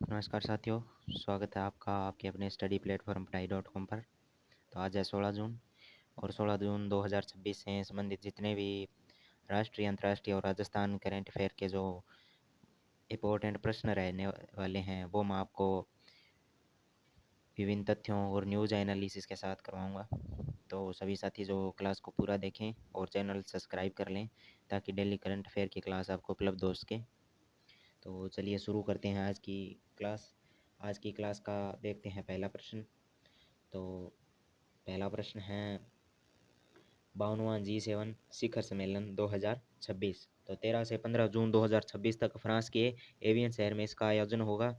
नमस्कार साथियों, स्वागत है आपका आपके अपने स्टडी प्लेटफॉर्म पढ़ाई.com पर। तो आज है 16 जून और 16 जून 2026 से संबंधित जितने भी राष्ट्रीय, अंतर्राष्ट्रीय और राजस्थान करेंट अफेयर के जो इम्पोर्टेंट प्रश्न रहने वाले हैं वो मैं आपको विभिन्न तथ्यों और न्यूज़ एनालिसिस के साथ करवाऊंगा। तो सभी साथी जो क्लास को पूरा देखें और चैनल सब्सक्राइब कर लें ताकि डेली करंट अफेयर की क्लास आपको उपलब्ध हो सके। तो चलिए शुरू करते हैं आज की क्लास। आज की क्लास का देखते हैं पहला प्रश्न। तो पहला प्रश्न है 52वां G7 शिखर सम्मेलन 2026। तो 13 से 15 जून 2026 तक फ्रांस के एवियन शहर में इसका आयोजन होगा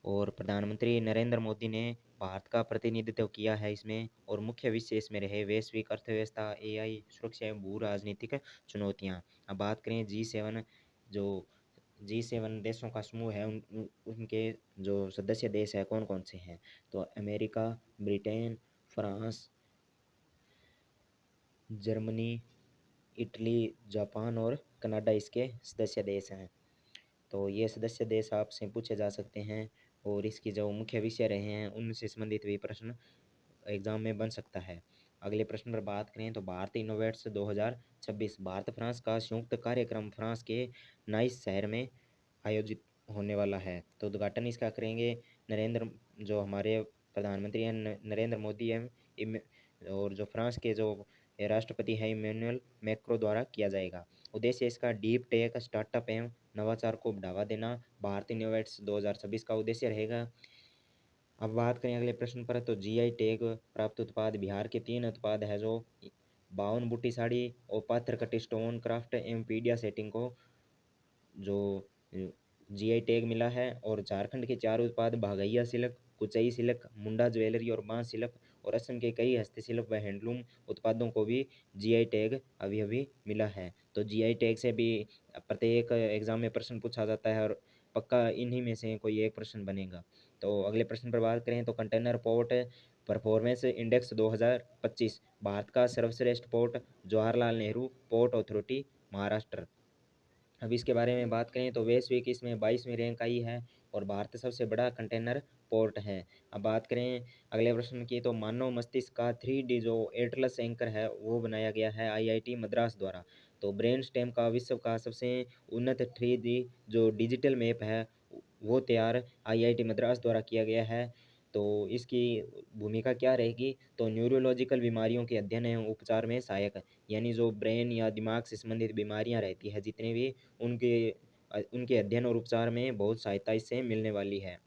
और प्रधानमंत्री नरेंद्र मोदी ने भारत का प्रतिनिधित्व किया है इसमें। और मुख्य विषय इसमें रहे वैश्विक अर्थव्यवस्था, एआई, सुरक्षा एवं भू राजनीतिक चुनौतियाँ। अब बात करें G7, जो G7 देशों का समूह है उनके जो सदस्य देश है कौन कौन से हैं। तो America, Britain, France, Germany, Italy, Japan और कनाडा इसके सदस्य देश हैं। तो ये सदस्य देश आपसे पूछे जा सकते हैं और इसकी जो मुख्य विषय रहे हैं उनसे संबंधित भी प्रश्न एग्जाम में बन सकता है। अगले प्रश्न पर बात करें तो भारत इनोवेट्स 2026 भारत फ्रांस का संयुक्त कार्यक्रम फ्रांस के नाइस शहर में आयोजित होने वाला है। तो उद्घाटन इसका करेंगे नरेंद्र जो हमारे प्रधानमंत्री हैं नरेंद्र मोदी हैं और जो फ्रांस के जो राष्ट्रपति हैं इमैनुअल मैक्रो द्वारा किया जाएगा। उद्देश्य इसका डीप टेक, स्टार्टअप एवं नवाचार को बढ़ावा देना भारत इनोवेट्स 2026 का उद्देश्य रहेगा। अब बात करें अगले प्रश्न पर तो जीआई टैग प्राप्त उत्पाद बिहार के 3 उत्पाद है जो 52 बूटी साड़ी और पाथर कटी स्टोन क्राफ्ट एवं पीडिया सेटिंग को जो जीआई टैग मिला है। और झारखंड के 4 उत्पाद भागैया सिल्क, कुचई सिल्क, मुंडा ज्वेलरी और बांस सिल्क और असम के कई हस्तशिल्प व हैंडलूम उत्पादों को भी जीआई टैग अभी अभी मिला है। तो जीआई टैग से भी प्रत्येक एग्जाम में प्रश्न पूछा जाता है और पक्का इन्हीं में से कोई एक प्रश्न बनेगा। तो अगले प्रश्न पर बात करें तो container port performance index 2025 Bharat का सर्वश्रेष्ठ port Jawaharlal Nehru port authority Maharashtra. अब इसके बारे में बात करें तो वैश्विक इसमें 22वीं रैंक आई है और भारत सबसे बड़ा कंटेनर पोर्ट है। अब बात करें अगले प्रश्न की तो मानव मस्तिष्क का 3D जो एटलस एंकर है वो बनाया गया है आईआईटी मद्रास द्वारा। तो ब्रेन स्टेम का विश्व का सबसे उन्नत 3D जो डिजिटल मैप है वो तैयार आईआईटी मद्रास द्वारा किया गया है। तो इसकी भूमिका क्या रहेगी तो न्यूरोलॉजिकल बीमारियों के अध्ययन एवं उपचार में सहायक, यानी जो ब्रेन या दिमाग से संबंधित बीमारियां रहती है जितने भी उनके उनके अध्ययन और उपचार में बहुत सहायता इससे मिलने वाली है।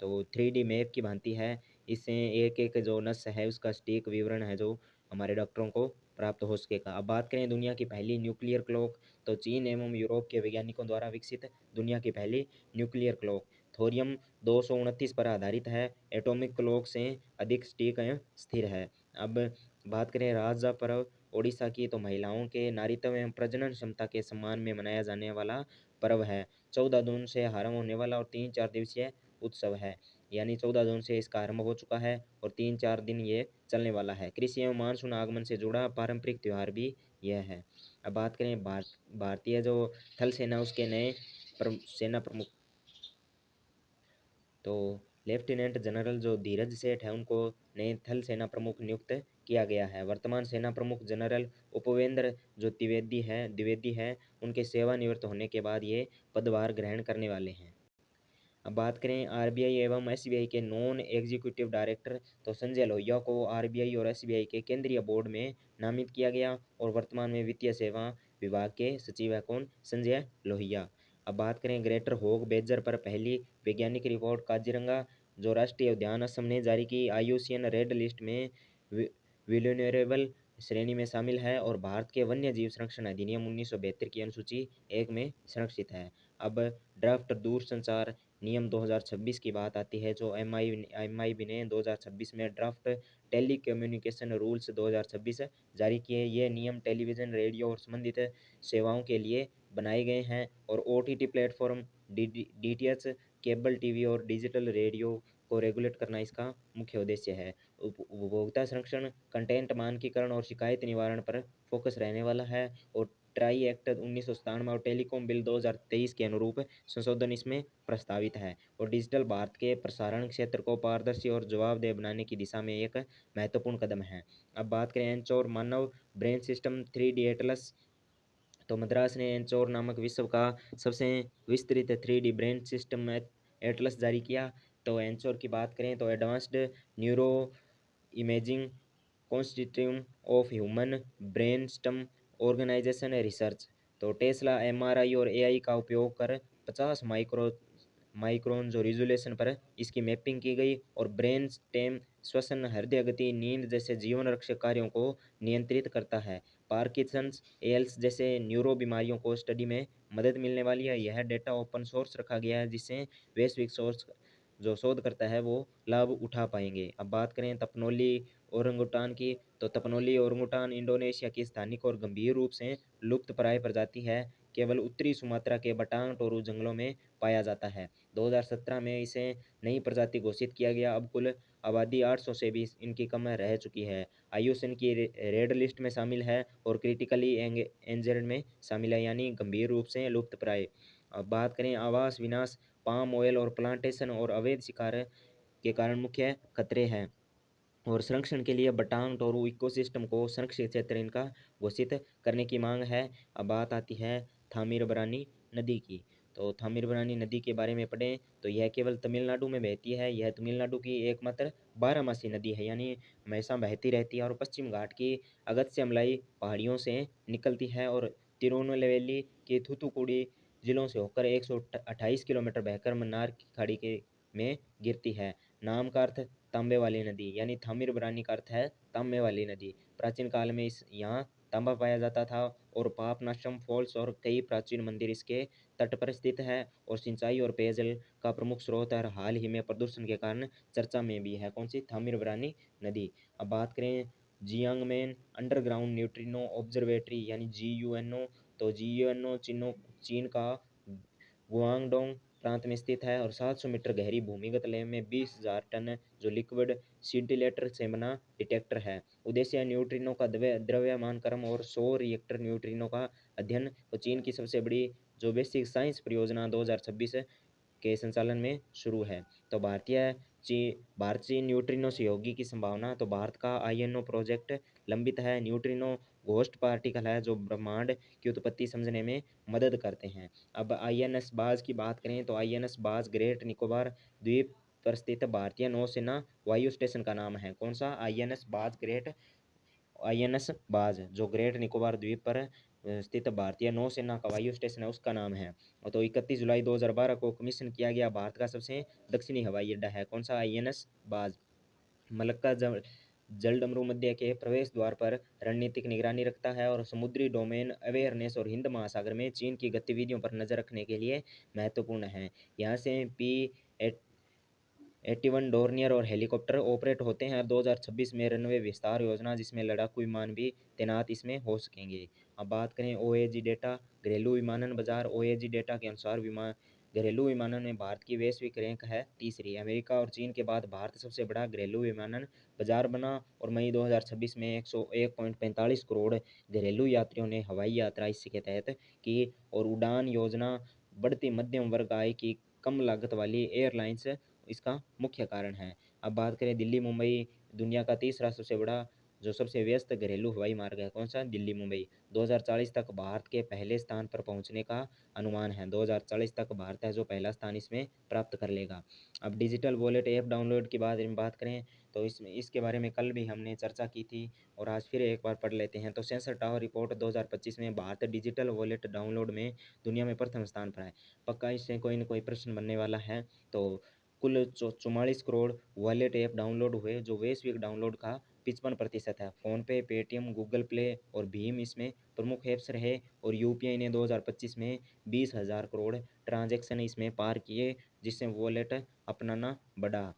तो 3D मैप की भांति है, इससे एक एक जो नस है उसका सटीक विवरण है जो हमारे डॉक्टरों को प्राप्त हो सकेगा। अब बात करें दुनिया की पहली न्यूक्लियर क्लॉक तो चीन एवं यूरोप के वैज्ञानिकों द्वारा विकसित दुनिया की पहली न्यूक्लियर क्लॉक थोरियम 229 पर आधारित है, एटॉमिक क्लॉक से अधिक सटीक एवं स्थिर है। अब बात करें राजा पर्व ओडिशा की तो महिलाओं के नारीत्व एवं प्रजनन क्षमता के सम्मान में मनाया जाने वाला पर्व है। 14 जून से आरंभ होने वाला और 3-4 दिवसीय उत्सव है, यानी 14 जून से इसका आरंभ हो चुका है और 3-4 दिन ये चलने वाला है। कृषि एवं मानसून आगमन से जुड़ा पारंपरिक त्यौहार भी यह है। अब बात करें भारतीय जो थल सेना उसके नए सेना प्रमुख तो लेफ्टिनेंट जनरल जो धीरज सेठ है उनको नए थल सेना प्रमुख नियुक्त किया गया है। वर्तमान सेना प्रमुख जनरल उपवेंद्र जो द्विवेदी है उनके सेवानिवृत्त होने के बाद ये पदभार ग्रहण करने वाले हैं। अब बात करें आरबीआई एवं एसबीआई के नॉन एग्जीक्यूटिव डायरेक्टर तो संजय लोहिया को आरबीआई और एसबीआई के केंद्रीय बोर्ड में नामित किया गया और वर्तमान में वित्तीय सेवा विभाग के सचिव है कौन, संजय लोहिया। अब बात करें ग्रेटर होग बेजर पर पहली वैज्ञानिक रिपोर्ट काजीरंगा जो राष्ट्रीय उद्यान असम ने जारी की आईयूसीएन रेड लिस्ट में विल्यूनरेबल श्रेणी में शामिल है और भारत के वन्य जीव संरक्षण अधिनियम 1972 की अनुसूची 1 में संरक्षित है। अब ड्राफ्ट दूरसंचार नियम 2026 की बात आती है जो एमआईबी ने 2026 में ड्राफ्ट टेली कम्युनिकेशन रूल्स 2026 जारी किए। ये नियम टेलीविज़न, रेडियो और संबंधित सेवाओं के लिए बनाए गए हैं और OTT platform, DTH, cable TV और डिजिटल रेडियो को रेगुलेट करना इसका मुख्य उद्देश्य है। उपभोक्ता संरक्षण, कंटेंट मानकीकरण और शिकायत निवारण पर फोकस रहने वाला है और ट्राई एक्ट 1997 और टेलीकॉम बिल 2023 के अनुरूप संशोधन इसमें प्रस्तावित है और डिजिटल भारत के प्रसारण क्षेत्र को पारदर्शी और जवाबदेह बनाने की दिशा में एक महत्वपूर्ण कदम है। अब बात करें एंचोर मानव ब्रेन सिस्टम 3D एटलस, तो मद्रास ने एंचोर नामक विश्व का सबसे विस्तृत 3D ब्रेन सिस्टम एटलस जारी किया। तो एंचोर की बात करें तो advanced neuro imaging constituent of human brain stem organization research, तो टेस्ला एमआरआई और एआई का उपयोग कर 50 माइक्रोन जो रिजोल्यूशन पर इसकी मैपिंग की गई और ब्रेन स्टेम श्वसन, हृदय गति, नींद जैसे जीवन रक्षक कार्यों को नियंत्रित करता है। पार्किंसंस, एल्स जैसे न्यूरो बीमारियों को स्टडी में मदद मिलने वाली है। यह डेटा ओपन सोर्स रखा गया है जिससे वैश्विक सोर्स जो शोध करता है वो लाभ उठा पाएंगे। अब बात करें तपनोली ओरंगुटान की, तो तपनोली ओरंगुटान इंडोनेशिया की स्थानिक और गंभीर रूप से लुप्तप्राय प्रजाति है। केवल उत्तरी सुमात्रा के बटांग टोरू जंगलों में पाया जाता है। 2017 में इसे नई प्रजाति घोषित किया गया। अब कुल आबादी 800 से भी इनकी कम रह चुकी है। आईयूसीएन की रेड लिस्ट में शामिल है और क्रिटिकली एंजेल्ड में शामिल है, यानी गंभीर रूप से लुप्तप्राय। अब बात करें आवास विनाश, पाम ऑयल और प्लांटेशन और अवैध शिकार के कारण मुख्य खतरे हैं और संरक्षण के लिए बटांग टोरू इकोसिस्टम को संरक्षित क्षेत्र इनका घोषित करने की मांग है। अब बात आती है थामीरबरानी नदी की, तो थामीरबरानी नदी के बारे में पढ़ें तो यह केवल तमिलनाडु में बहती है। यह तमिलनाडु की एकमात्र बारहमासी नदी है, यानी हमेशा बहती रहती है और पश्चिम घाट की अगस्त्यमलाई पहाड़ियों से निकलती है और तिरुनेलवेली के थूथुकुडी जिलों से होकर 128 किलोमीटर बहकर मन्नार की खाड़ी के में गिरती है। नाम का अर्थ तांबे वाली नदी, यानी थामिरबरानी का अर्थ है तांबे वाली नदी। प्राचीन काल में इस यहाँ तांबा पाया जाता था और पापनाशम फॉल्स और कई प्राचीन मंदिर इसके तट पर स्थित है और सिंचाई और पेयजल का प्रमुख स्रोत है। हाल ही में प्रदूषण के कारण चर्चा में भी है कौन सी, थामिरबरानी नदी। अब बात करें जियांगमेन अंडरग्राउंड न्यूट्रिनो ऑब्जर्वेटरी यानी GUNO, तो GUNO चीन का गुआंगडोंग प्रांत में स्थित है और 700 मीटर गहरी भूमिगत लेव में 20,000 टन जो लिक्विड सिंटिलेटर से बना डिटेक्टर है। उद्देश्य है न्यूट्रिनो का द्रव्यमान क्रम और सौर रिएक्टर न्यूट्रिनो का अध्ययन। तो चीन की सबसे बड़ी जो बेसिक साइंस परियोजना 2026 के संचालन में शुरू है। तो भारत चीन न्यूट्रिनो सहयोगी की संभावना, तो भारत का INO प्रोजेक्ट लंबित है। न्यूट्रिनो घोस्ट पार्टिकल है जो ब्रह्मांड की उत्पत्ति समझने में मदद करते हैं। अब INS बाज की बात करें तो INS बाज ग्रेट निकोबार द्वीप पर स्थित भारतीय नौसेना वायु स्टेशन का नाम है। कौन सा, INS बाज जो ग्रेट निकोबार द्वीप पर स्थित भारतीय नौसेना का वायु स्टेशन है उसका नाम है। तो 31 जुलाई 2012 को कमीशन किया गया भारत का सबसे दक्षिणी हवाई अड्डा है। कौन सा, INS बाज। मलक्का जलडमरू मध्य के प्रवेश द्वार पर रणनीतिक निगरानी रखता है और समुद्री डोमेन अवेयरनेस और हिंद महासागर में चीन की गतिविधियों पर नजर रखने के लिए महत्वपूर्ण है। यहाँ से P-81 डोर्नियर और हेलीकॉप्टर ऑपरेट होते हैं। 2026 में रनवे विस्तार योजना जिसमें लड़ाकू विमान भी तैनात इसमें हो सकेंगे। अब बात करें OAG डेटा घरेलू विमानन बाजार। OAG डेटा के अनुसार घरेलू विमानन में भारत की वैश्विक रैंक है तीसरी। अमेरिका और चीन के बाद भारत सबसे बड़ा घरेलू विमानन बाजार बना और मई 2026 में 101.45 करोड़ घरेलू यात्रियों ने हवाई यात्रा इसके तहत की और उड़ान योजना बढ़ती मध्यम वर्ग आय की कम लागत वाली एयरलाइंस इसका मुख्य कारण है। अब बात करें दिल्ली मुंबई दुनिया का तीसरा सबसे बड़ा जो सबसे व्यस्त घरेलू हवाई मार्ग है। कौन सा, दिल्ली मुंबई। 2040 तक भारत के पहले स्थान पर पहुंचने का अनुमान है। 2040 तक भारत है जो पहला स्थान इसमें प्राप्त कर लेगा। अब डिजिटल वॉलेट ऐप डाउनलोड की बात करें तो इसके बारे में कल भी हमने चर्चा की थी और आज फिर एक बार पढ़ लेते हैं। तो सेंसर टावर रिपोर्ट 2025 में भारत डिजिटल वॉलेट डाउनलोड में दुनिया में प्रथम स्थान पर है। पक्का इससे कोई न कोई प्रश्न बनने वाला है। तो कुल 44 करोड़ वॉलेट ऐप डाउनलोड हुए जो वैश्विक डाउनलोड का 55% है। फ़ोनपे, पेटीएम, गूगल प्ले और भीम इसमें प्रमुख ऐप्स रहे और UPI ने 2025 में 20,000 करोड़ ट्रांजैक्शन इसमें पार किए जिससे वॉलेट अपनाना बढ़ा।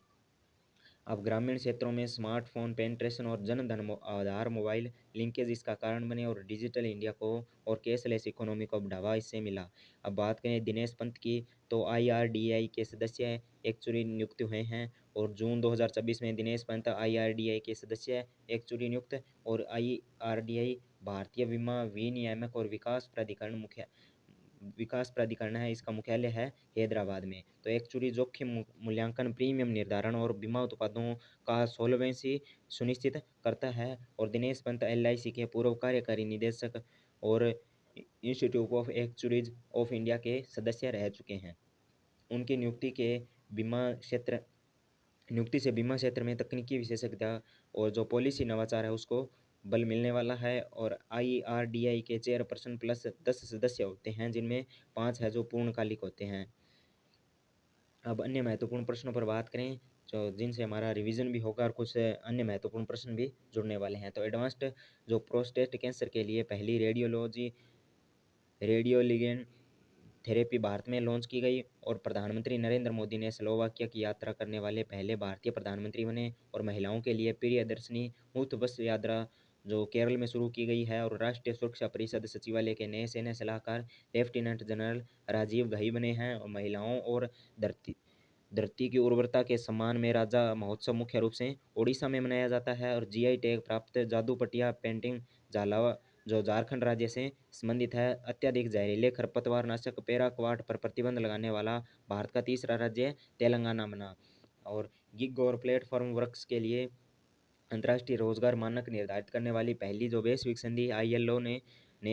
अब ग्रामीण क्षेत्रों में स्मार्टफ़ोन पेनिट्रेशन और जन धन आधार मोबाइल लिंकेज इसका कारण बने और डिजिटल इंडिया को और कैशलेस इकोनॉमी को बढ़ावा इससे मिला। अब बात करें दिनेश पंत की, तो आईआरडीआई के सदस्य एक्चुअली नियुक्त हुए हैं और जून 2024 में दिनेश पंत आईआरडीआई के सदस्य एक्चुअली नियुक्त। और आईआरडीआई भारतीय बीमा विनियामक और विकास प्राधिकरण है, इसका मुख्यालय है हैदराबाद में। तो एक्चुअली जोखिम मूल्यांकन, प्रीमियम निर्धारण और बीमा उत्पादों का सोल्वेंसी सुनिश्चित करता है। और दिनेश पंत एलआईसी के पूर्व कार्यकारी निदेशक और institute of actuaries of India के सदस्य रह चुके हैं। उनकी नियुक्ति से बीमा क्षेत्र में तकनीकी विशेषज्ञता और जो पॉलिसी नवाचार है उसको बल मिलने वाला है। और आईआरडीआई के चेयरपर्सन प्लस 10 सदस्य होते हैं, जिनमें 5 है जो पूर्णकालिक होते हैं। अब अन्य महत्वपूर्ण प्रश्नों पर बात करें, जो जिनसे हमारा रिवीजन भी होगा और कुछ अन्य महत्वपूर्ण प्रश्न भी जुड़ने वाले हैं। तो एडवांस्ड जो प्रोस्टेट कैंसर के लिए पहली रेडियोलिगेंड थेरेपी भारत में लॉन्च की गई। और प्रधानमंत्री नरेंद्र मोदी ने स्लोवाकिया की यात्रा करने वाले पहले भारतीय प्रधानमंत्री बने। और महिलाओं के लिए प्रियदर्शनी मुफ्त बस यात्रा जो केरल में शुरू की गई है। और राष्ट्रीय सुरक्षा परिषद सचिवालय के नए सेना सलाहकार लेफ्टिनेंट जनरल राजीव घई बने हैं। और महिलाओं और धरती धरती की उर्वरता के सम्मान में राजा महोत्सव मुख्य रूप से ओडिशा में मनाया जाता है। और जीआई टैग प्राप्त जादूपटिया पेंटिंग झालावा जो झारखंड राज्य से संबंधित है। अत्यधिक जहरीले खरपतवार नाशक पैराक्वाट पर प्रतिबंध लगाने वाला भारत का तीसरा राज्य तेलंगाना बना। और गिग और प्लेटफॉर्म वर्क्स के लिए अंतर्राष्ट्रीय रोजगार मानक निर्धारित करने वाली पहली जो वैश्विक संधि आईएलओ ने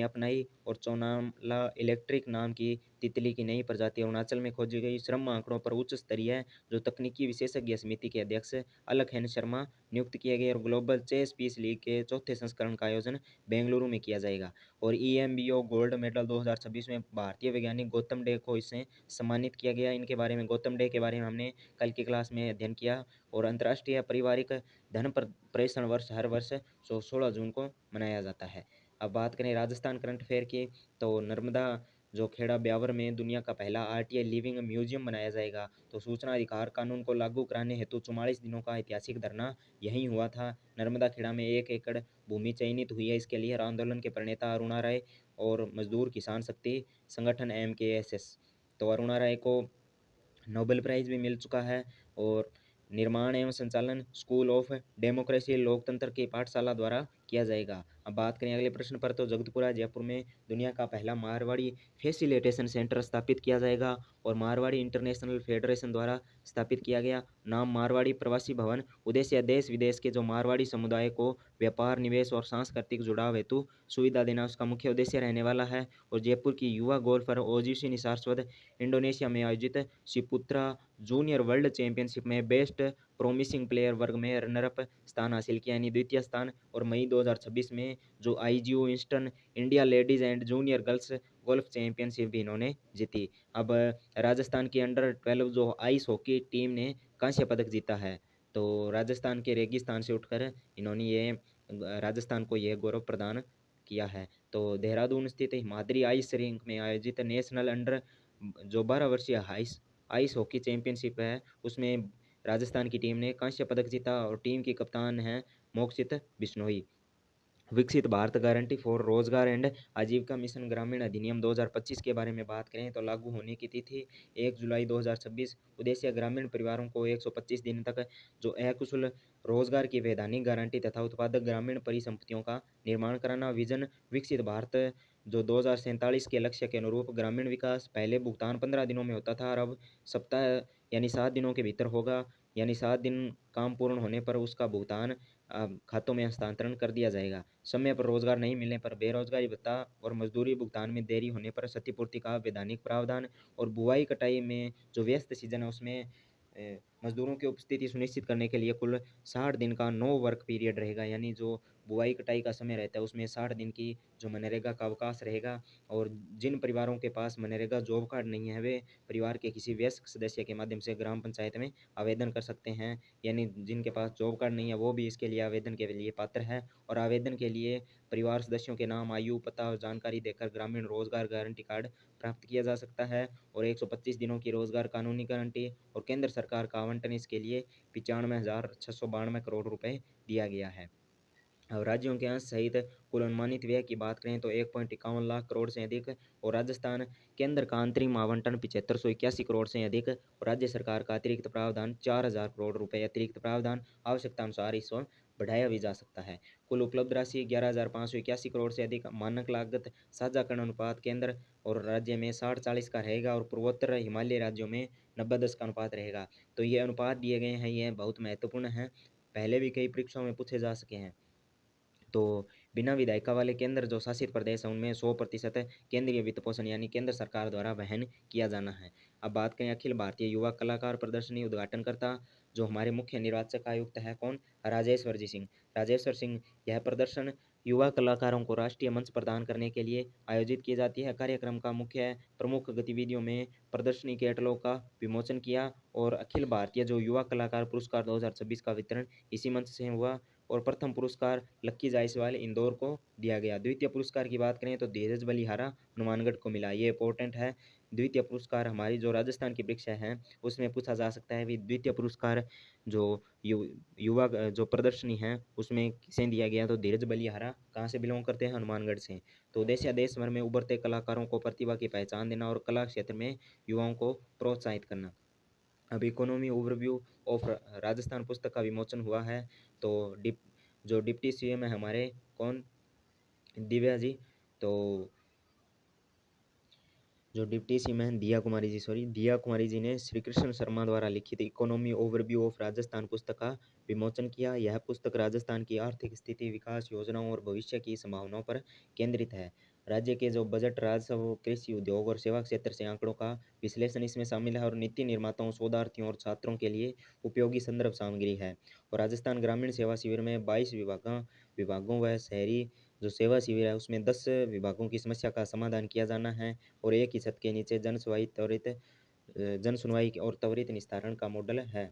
अपनाई। और चौनाला इलेक्ट्रिक नाम की तितली की नई प्रजाति अरुणाचल में खोजी गई। श्रम आंकड़ों पर उच्च स्तरीय जो तकनीकी विशेषज्ञ समिति के अध्यक्ष अलख शर्मा नियुक्त किए गए। और ग्लोबल चेस पीस लीग के चौथे संस्करण का आयोजन बेंगलुरु में किया जाएगा। और ईएमबीओ गोल्ड मेडल 2026 में भारतीय वैज्ञानिक गौतम डे को इससे सम्मानित किया गया। इनके बारे में गौतम डे के बारे में हमने कल की क्लास में अध्ययन किया। और अंतर्राष्ट्रीय पारिवारिक धन प्रेषण वर्ष हर वर्ष 16 जून को मनाया जाता है। अब बात करें राजस्थान करंट अफेयर की, तो नर्मदा जो खेड़ा ब्यावर में दुनिया का पहला आरटीआई लिविंग म्यूजियम बनाया जाएगा। तो सूचना अधिकार कानून को लागू कराने हेतु 44 दिनों का ऐतिहासिक धरना यहीं हुआ था। नर्मदा खेड़ा में 1 एकड़ भूमि चयनित हुई है इसके लिए। आंदोलन के प्रणेता अरुणा राय और मजदूर किसान शक्ति संगठन एमकेएसएस। तो अरुणा राय को नोबेल प्राइज़ भी मिल चुका है। और निर्माण एवं संचालन स्कूल ऑफ डेमोक्रेसी लोकतंत्र की पाठशाला द्वारा किया जाएगा। अब बात करें अगले प्रश्न पर, तो जगतपुरा जयपुर में दुनिया का पहला मारवाड़ी फैसिलिटेशन सेंटर स्थापित किया जाएगा। और मारवाड़ी इंटरनेशनल फेडरेशन द्वारा स्थापित किया गया। नाम मारवाड़ी प्रवासी भवन। उद्देश्य देश विदेश के जो मारवाड़ी समुदाय को व्यापार निवेश और सांस्कृतिक जुड़ाव हेतु सुविधा देना उसका मुख्य उद्देश्य रहने वाला है। और जयपुर की युवा गोल्फर ओजिसी निसारस्वत इंडोनेशिया में आयोजित शिपुत्रा जूनियर वर्ल्ड चैंपियनशिप में बेस्ट प्रोमिसिंग प्लेयर वर्ग में रनरअप स्थान हासिल किया, यानी द्वितीय स्थान। और मई 2026 में जो IGO Eastern India ladies and junior girls golf championship भी इन्होंने जीती। अब राजस्थान की अंडर 12 जो आइस हॉकी टीम ने कांस्य पदक जीता है। तो राजस्थान के रेगिस्तान से उठकर इन्होंने ये राजस्थान को यह गौरव प्रदान किया है। तो देहरादून स्थित हिमाद्री आइस रिंक में आयोजित नेशनल अंडर जो 12 वर्षीय आइस आइस हॉकी चैंपियनशिप है उसमें राजस्थान की टीम ने कांस्य पदक जीता। और टीम की कप्तान हैं मोक्षित बिश्नोई। विकसित भारत गारंटी फॉर रोजगार एंड आजीविका मिशन ग्रामीण अधिनियम 2025 के बारे में बात करें तो लागू होने की तिथि 1 जुलाई 2026। उद्देश्य ग्रामीण परिवारों को 125 दिन तक जो अकुशल रोजगार की वैधानिक गारंटी तथा उत्पादक ग्रामीण परिसंपत्तियों का निर्माण कराना। विजन विकसित भारत जो 2047 के लक्ष्य के अनुरूप ग्रामीण विकास। पहले भुगतान 15 दिनों में होता था और अब सप्ताह यानी 7 दिनों के भीतर होगा। यानी 7 दिन काम पूर्ण होने पर उसका भुगतान खातों में हस्तांतरण कर दिया जाएगा। समय पर रोजगार नहीं मिलने पर बेरोजगारी भत्ता और मजदूरी भुगतान में देरी होने पर क्षतिपूर्ति का वैधानिक प्रावधान। और बुआई कटाई में जो व्यस्त सीजन है उसमें मजदूरों की उपस्थिति सुनिश्चित करने के लिए कुल 60 दिन का नो वर्क पीरियड रहेगा। यानी जो बुआई कटाई का समय रहता है उसमें 60 दिन की जो मनरेगा का अवकाश रहेगा। और जिन परिवारों के पास मनरेगा जॉब कार्ड नहीं है वे परिवार के किसी वयस्क सदस्य के माध्यम से ग्राम पंचायत में आवेदन कर सकते हैं। यानी जिनके पास जॉब कार्ड नहीं है वो भी इसके लिए आवेदन के लिए पात्र है। और आवेदन के लिए परिवार सदस्यों के नाम, आयु, पता और जानकारी देकर ग्रामीण रोजगार गारंटी कार्ड प्राप्त किया जा सकता है। और 125 दिनों की रोजगार कानूनी गारंटी और केंद्र सरकार का आवंटन इसके लिए 95,692 करोड़ रुपए दिया गया है। और राज्यों के अंश सहित कुल अनुमानित व्यय की बात करें तो 1.51 लाख करोड़ से अधिक। और राजस्थान केंद्र का अंतरिम आवंटन 7581 करोड़ से अधिक। और राज्य सरकार का अतिरिक्त प्रावधान 4000 करोड़ रुपए अतिरिक्त प्रावधान आवश्यकता अनुसार इसको बढ़ाया भी जा सकता है। कुल उपलब्ध राशि 11,581 करोड़ से अधिक। मानक लागत साझाकरण अनुपात केंद्र और राज्य में 60-40 का रहेगा और पूर्वोत्तर हिमालय राज्यों में 90-10 का अनुपात रहेगा। तो ये अनुपात दिए गए हैं, ये बहुत महत्वपूर्ण है, पहले भी कई परीक्षाओं में पूछे जा सके हैं। तो बिना विधायिका वाले केंद्र जो शासित प्रदेश हैं उनमें 100% केंद्रीय वित्त पोषण यानी केंद्र सरकार द्वारा वहन किया जाना है। अब बात करें अखिल भारतीय युवा कलाकार प्रदर्शनी उद्घाटनकर्ता जो हमारे मुख्य निर्वाचक आयुक्त हैं कौन? राजेश्वर जी सिंह। राजेश्वर सिंह। यह प्रदर्शन युवा कलाकारों को राष्ट्रीय मंच प्रदान करने के लिए आयोजित की जाती है। कार्यक्रम का मुख्य प्रमुख गतिविधियों में प्रदर्शनी कैटलॉग का विमोचन किया और अखिल भारतीय जो युवा कलाकार पुरस्कार 2026 का वितरण इसी मंच से हुआ। और प्रथम पुरस्कार लक्की जायसवाल इंदौर को दिया गया। द्वितीय पुरस्कार की बात करें तो धीरज बलिहारा हनुमानगढ़ को मिला, ये इंपॉर्टेंट है। द्वितीय पुरस्कार हमारी जो राजस्थान की परीक्षा है उसमें पूछा जा सकता है भी द्वितीय पुरस्कार जो युवा जो प्रदर्शनी है उसमें किसे दिया गया, तो धीरज बलिहारा कहाँ से बिलोंग करते हैं? हनुमानगढ़ से। तो देश या देश भर में उभरते कलाकारों को प्रतिभा की पहचान देना और कला क्षेत्र में युवाओं को प्रोत्साहित करना। अब इकोनॉमी ओवरव्यू ऑफ राजस्थान पुस्तक का विमोचन हुआ है। तो जो डिप्टी सीएम है हमारे कौन? दिव्या जी। तो जो डिप्टी सीएम हैं दिया कुमारी जी ने श्री कृष्ण शर्मा द्वारा लिखित इकोनॉमी ओवरव्यू ऑफ राजस्थान पुस्तक का विमोचन किया। यह पुस्तक राजस्थान की आर्थिक स्थिति, विकास योजनाओं और भविष्य की संभावनाओं पर केंद्रित है। राज्य के जो बजट, राजस्व, कृषि, उद्योग और सेवा क्षेत्र से आंकड़ों का विश्लेषण इसमें शामिल है और नीति निर्माताओं, शोधार्थियों और छात्रों के लिए उपयोगी संदर्भ सामग्री है। और राजस्थान ग्रामीण सेवा शिविर में 22 विभागों व शहरी जो सेवा शिविर है उसमें 10 विभागों की समस्या का समाधान किया जाना है। और एक ही छत के नीचे जन सुनवाई और त्वरित निस्तारण का मॉडल है।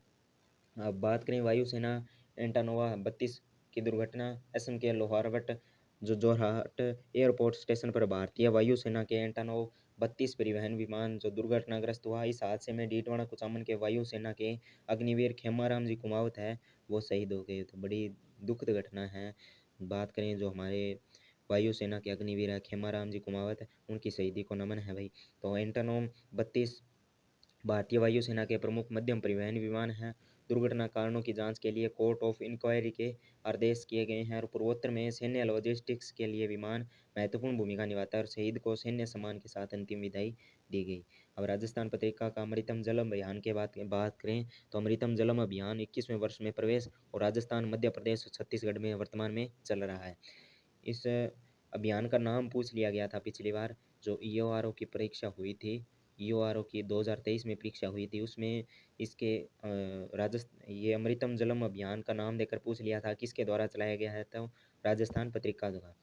अब बात करें वायुसेना एंटानोवा 32 की दुर्घटना। असम के लोहारवट जो जोरहाट एयरपोर्ट स्टेशन पर भारतीय वायुसेना के एंटानोव 32 परिवहन विमान जो दुर्घटनाग्रस्त हुआ। इस हादसे में डीडवाना कुचामन के वायुसेना के अग्निवीर खेमाराम जी कुमावत है वो शहीद हो गए। तो बड़ी दुखद घटना है। बात करें जो हमारे वायुसेना के अग्निवीर है खेमाराम जी कुमावत, उनकी शहीदी को नमन है भाई। तो एंटानोव 32 भारतीय वायुसेना के प्रमुख मध्यम परिवहन विमान हैं। दुर्घटना कारणों की जांच के लिए कोर्ट ऑफ इंक्वायरी के आदेश किए गए हैं। और पूर्वोत्तर में सैन्य लॉजिस्टिक्स के लिए विमान महत्वपूर्ण भूमिका निभाता है और शहीद को सैन्य सम्मान के साथ अंतिम विदाई दी गई। अब राजस्थान पत्रिका का अमृतम जलम अभियान के बात करें तो अमृतम जलम अभियान 21वें वर्ष में प्रवेश और राजस्थान, मध्य प्रदेश और छत्तीसगढ़ में वर्तमान में चल रहा है। इस अभियान का नाम पूछ लिया गया था पिछली बार जो ईओआरओ की परीक्षा हुई थी, ईओआरओ की 2023 में परीक्षा हुई थी उसमें इसके ये अमृतम जलम अभियान का नाम देकर पूछ लिया था किसके द्वारा चलाया गया है, तो राजस्थान पत्रिका द्वारा।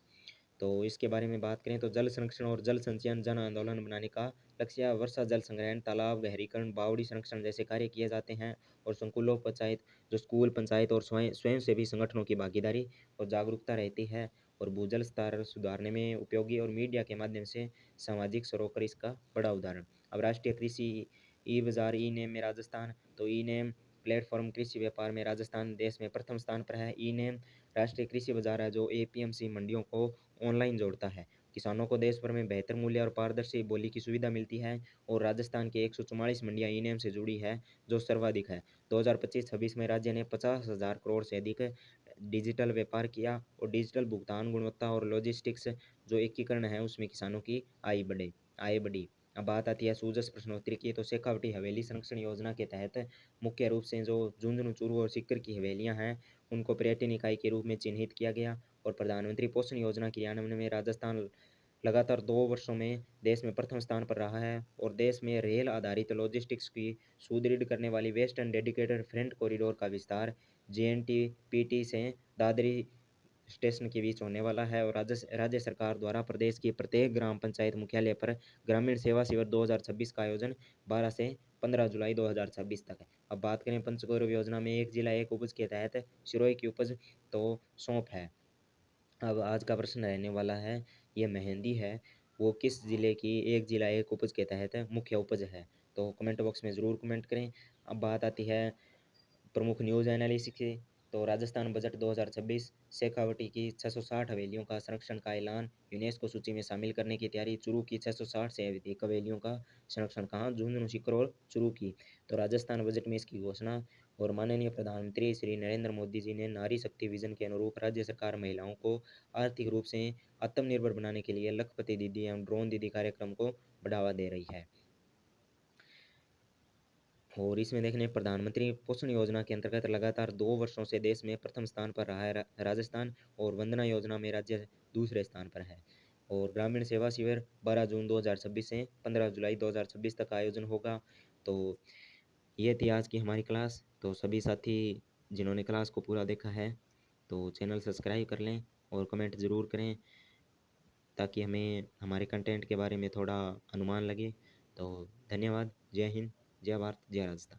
तो इसके बारे में बात करें तो जल संरक्षण और जल संचयन जन आंदोलन बनाने का लक्ष्य। वर्षा जल संग्रहण, तालाब गहरीकरण, बावड़ी संरक्षण जैसे कार्य किए जाते हैं। और संकुलों पंचायत जो स्कूल, पंचायत और स्वयंसेवी संगठनों की भागीदारी और जागरूकता रहती है। और भूजल स्तर सुधारने में उपयोगी और मीडिया के माध्यम से सामाजिक सरोकार इसका बड़ा उदाहरण। अब राष्ट्रीय कृषि ई बाजार ई नेम में राजस्थान, तो ई नेम प्लेटफॉर्म कृषि व्यापार में राजस्थान देश में प्रथम स्थान पर है। ई नेम राष्ट्रीय कृषि बाजार है जो एपीएमसी मंडियों को ऑनलाइन जोड़ता है। किसानों को देश भर में बेहतर मूल्य और पारदर्शी बोली की सुविधा मिलती है। और राजस्थान की 144 मंडियां ई नेम से जुड़ी है जो सर्वाधिक है। 2025-26 में राज्य ने 50,000 करोड़ से अधिक डिजिटल व्यापार किया। और डिजिटल भुगतान, गुणवत्ता और लॉजिस्टिक्स जो एकीकरण है उसमें किसानों की आय बढ़ी। अब बात आती है सूजस प्रश्नोत्तरी की, तो शेखावटी हवेली संरक्षण योजना के तहत मुख्य रूप से जो झुंझुनू, चूरू और सीकर की हवेलियां हैं उनको पर्यटन इकाई के रूप में चिन्हित किया गया। और प्रधानमंत्री पोषण योजना क्रियान्वयन में राजस्थान लगातार 2 वर्षों में देश में प्रथम स्थान पर रहा है। और देश में रेल आधारित लॉजिस्टिक्स की सुदृढ़ करने वाली वेस्टर्न डेडिकेटेड फ्रेट कॉरिडोर का विस्तार जेएनटीपीटी से दादरी स्टेशन के बीच होने वाला है और राज्य सरकार द्वारा प्रदेश की प्रत्येक ग्राम पंचायत मुख्यालय पर ग्रामीण सेवा शिविर 2026 का आयोजन 12 से 15 जुलाई 2026 तक है। अब बात करें पंचगौरव योजना में एक जिला एक उपज के तहत सिरोही की उपज तो सौंफ है। अब आज का प्रश्न रहने वाला है, ये मेहंदी है, वो किस जिले की एक जिला एक उपज के तहत मुख्य उपज है? तो कमेंट बॉक्स में ज़रूर कमेंट करें। अब बात आती है प्रमुख न्यूज़ एनालिसिस की। तो राजस्थान बजट 2026, शेखावटी की 660 हवेलियों का संरक्षण का ऐलान, यूनेस्को सूची में शामिल करने की तैयारी, चुरू की 660 से अधिक हवेलियों का संरक्षण कहाँ? झुंझुनू, सीकर और चुरू की। तो राजस्थान बजट में इसकी घोषणा। और माननीय प्रधानमंत्री श्री नरेंद्र मोदी जी ने नारी शक्ति विजन के अनुरूप राज्य सरकार महिलाओं को आर्थिक रूप से आत्मनिर्भर बनाने के लिए लखपति दीदी एवं ड्रोन दीदी कार्यक्रम को बढ़ावा दे रही है। और इसमें देखें प्रधानमंत्री पोषण योजना के अंतर्गत लगातार 2 वर्षों से देश में प्रथम स्थान पर रहा है राजस्थान, और वंदना योजना में राज्य दूसरे स्थान पर है। और ग्रामीण सेवा शिविर 12 जून 2026 से 15 जुलाई 2026 तक आयोजन होगा। तो ये थी आज की हमारी क्लास। तो सभी साथी जिन्होंने क्लास को पूरा देखा है तो चैनल सब्सक्राइब कर लें और कमेंट ज़रूर करें, ताकि हमें हमारे कंटेंट के बारे में थोड़ा अनुमान लगे। तो धन्यवाद। जय हिंद, जय भारत, जय राजस्थान।